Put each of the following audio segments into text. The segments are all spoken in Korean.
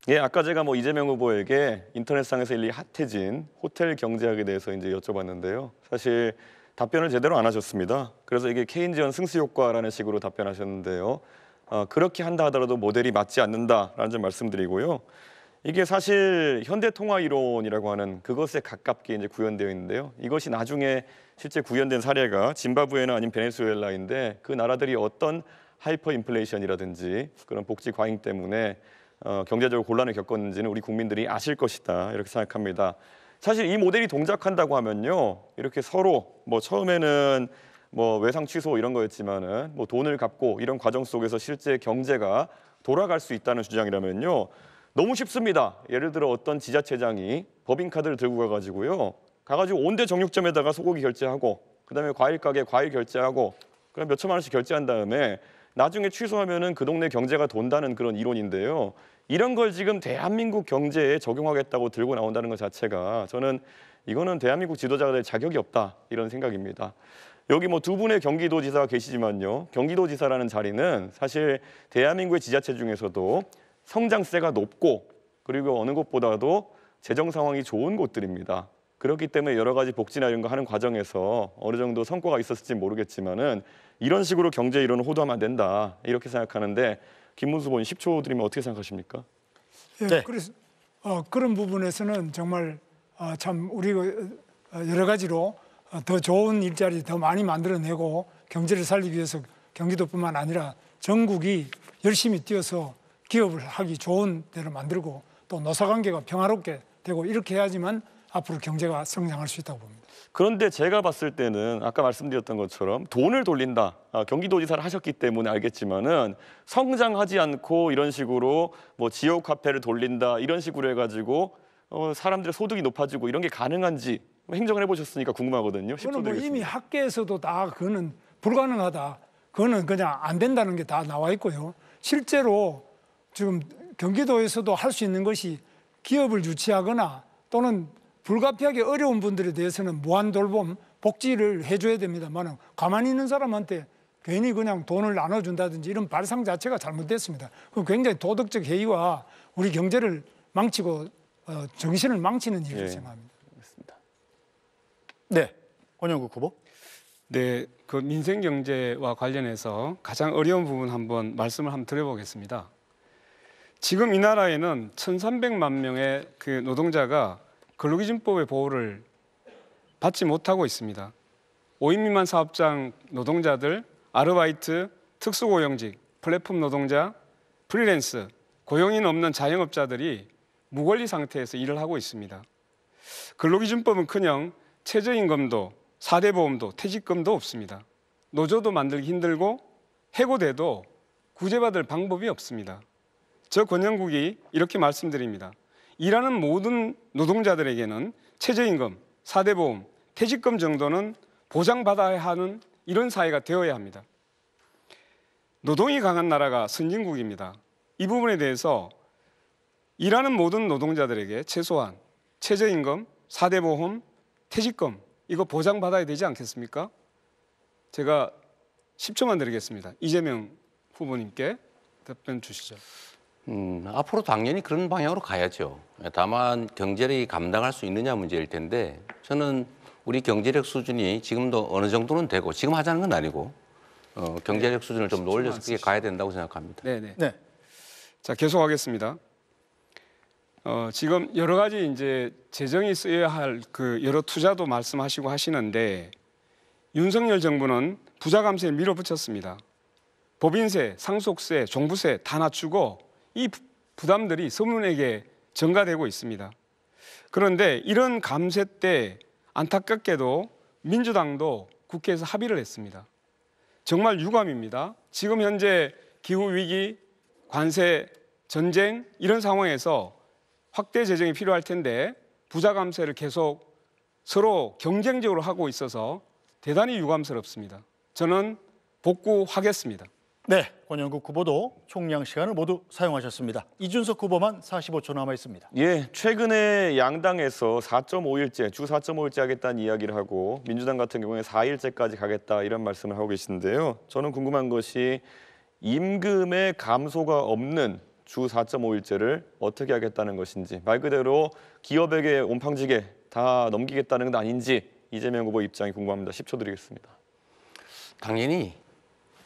예, 아까 제가 이재명 후보에게 인터넷상에서 일리 핫해진 호텔 경제학에 대해서 이제 여쭤봤는데요. 사실 답변을 제대로 안 하셨습니다. 그래서 이게 케인지언 승수 효과라는 식으로 답변하셨는데요. 그렇게 한다 하더라도 모델이 맞지 않는다라는 점 말씀드리고요. 이게 사실 현대통화 이론이라고 하는 그것에 가깝게 이제 구현되어 있는데요. 이것이 나중에 실제 구현된 사례가 짐바브웨나 아니면 베네수엘라인데 그 나라들이 어떤 하이퍼 인플레이션이라든지 그런 복지 과잉 때문에 경제적으로 곤란을 겪었는지는 우리 국민들이 아실 것이다 이렇게 생각합니다. 사실 이 모델이 동작한다고 하면요, 이렇게 서로 처음에는 외상 취소 이런 거였지만은 돈을 갚고 이런 과정 속에서 실제 경제가 돌아갈 수 있다는 주장이라면요, 너무 쉽습니다. 예를 들어 어떤 지자체장이 법인카드를 들고 가가지고 온대 정육점에다가 소고기 결제하고 그다음에 과일 가게 과일 결제하고 그럼 몇 천만 원씩 결제한 다음에 나중에 취소하면은 그 동네 경제가 돈다는 그런 이론인데요. 이런 걸 지금 대한민국 경제에 적용하겠다고 들고 나온다는 것 자체가 저는 이거는 대한민국 지도자가 될 자격이 없다 이런 생각입니다. 여기 두 분의 경기도지사가 계시지만요. 경기도지사라는 자리는 사실 대한민국의 지자체 중에서도 성장세가 높고 그리고 어느 곳보다도 재정 상황이 좋은 곳들입니다. 그렇기 때문에 여러 가지 복지나 이런 거 하는 과정에서 어느 정도 성과가 있었을지 모르겠지만은 이런 식으로 경제 이론을 호도하면 안 된다 이렇게 생각하는데 김문수 의원님 10초 드리면 어떻게 생각하십니까? 네. 그래서 그런 부분에서는 정말 참 우리가 여러 가지로 더 좋은 일자리 더 많이 만들어내고 경제를 살리기 위해서 경기도뿐만 아니라 전국이 열심히 뛰어서 기업을 하기 좋은 데를 만들고 또 노사관계가 평화롭게 되고 이렇게 해야지만 앞으로 경제가 성장할 수 있다고 봅니다. 그런데 제가 봤을 때는 아까 말씀드렸던 것처럼 돈을 돌린다. 경기도지사를 하셨기 때문에 알겠지만은 성장하지 않고 이런 식으로 지역 화폐를 돌린다 이런 식으로 해가지고 사람들의 소득이 높아지고 이런 게 가능한지 행정을 해보셨으니까 궁금하거든요. 그거는 이미 학계에서도 다 그거는 불가능하다. 그거는 그냥 안 된다는 게 다 나와 있고요. 실제로 지금 경기도에서도 할 수 있는 것이 기업을 유치하거나 또는 불가피하게 어려운 분들에 대해서는 무한 돌봄, 복지를 해줘야 됩니다만 가만히 있는 사람한테 괜히 그냥 돈을 나눠준다든지 이런 발상 자체가 잘못됐습니다. 그건 굉장히 도덕적 해이와 우리 경제를 망치고 정신을 망치는 일이라고 생각합니다. 알겠습니다. 네, 권영국 후보. 네, 그 민생 경제와 관련해서 가장 어려운 부분 한번 말씀을 한번 드려보겠습니다. 지금 이 나라에는 1,300만 명의 그 노동자가 근로기준법의 보호를 받지 못하고 있습니다. 5인 미만 사업장 노동자들, 아르바이트, 특수고용직, 플랫폼 노동자, 프리랜스, 고용인 없는 자영업자들이 무권리 상태에서 일을 하고 있습니다. 근로기준법은커녕 최저임금도 4대 보험도 퇴직금도 없습니다. 노조도 만들기 힘들고 해고돼도 구제받을 방법이 없습니다. 저 권영국이 이렇게 말씀드립니다. 일하는 모든 노동자들에게는 최저임금, 4대 보험, 퇴직금 정도는 보장받아야 하는 이런 사회가 되어야 합니다. 노동이 강한 나라가 선진국입니다. 이 부분에 대해서 일하는 모든 노동자들에게 최소한 최저임금, 4대 보험, 퇴직금 이거 보장받아야 되지 않겠습니까? 제가 10초만 드리겠습니다. 이재명 후보님께 답변 주시죠. 앞으로 당연히 그런 방향으로 가야죠. 다만 경제력이 감당할 수 있느냐 문제일 텐데 저는 우리 경제력 수준이 지금도 어느 정도는 되고 지금 하자는 건 아니고 경제력 수준을 좀 올려서 그게 가야 된다고 생각합니다. 네. 자, 계속하겠습니다. 지금 여러 가지 이제 재정이 쓰여야 할 그 여러 투자도 말씀하시고 하시는데 윤석열 정부는 부자 감세에 밀어붙였습니다. 법인세, 상속세, 종부세 다 낮추고 이 부담들이 서민에게 전가되고 있습니다. 그런데 이런 감세 때 안타깝게도 민주당도 국회에서 합의를 했습니다. 정말 유감입니다. 지금 현재 기후위기, 관세, 전쟁 이런 상황에서 확대 재정이 필요할 텐데 부자 감세를 계속 서로 경쟁적으로 하고 있어서 대단히 유감스럽습니다. 저는 복구하겠습니다. 네, 권영국 후보도 총량 시간을 모두 사용하셨습니다. 이준석 후보만 45초 남아 있습니다. 예, 최근에 양당에서 4.5일제, 주 4.5일제 하겠다는 이야기를 하고 민주당 같은 경우에 4일제까지 가겠다 이런 말씀을 하고 계시는데요. 저는 궁금한 것이 임금의 감소가 없는 주 4.5일제를 어떻게 하겠다는 것인지, 말 그대로 기업에게 온팡지게 다 넘기겠다는 건 아닌지 이재명 후보 입장이 궁금합니다. 10초 드리겠습니다. 당연히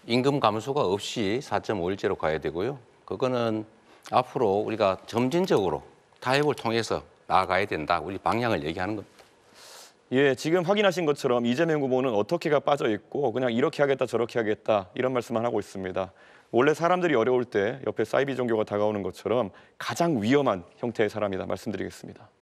임금 감소가 없이 4.5일제로 가야 되고요. 그거는 앞으로 우리가 점진적으로 타협을 통해서 나아가야 된다. 우리 방향을 얘기하는 겁니다. 예, 지금 확인하신 것처럼 이재명 후보는 어떻게가 빠져 있고 그냥 이렇게 하겠다 저렇게 하겠다 이런 말씀만 하고 있습니다. 원래 사람들이 어려울 때 옆에 사이비 종교가 다가오는 것처럼 가장 위험한 형태의 사람이다 말씀드리겠습니다.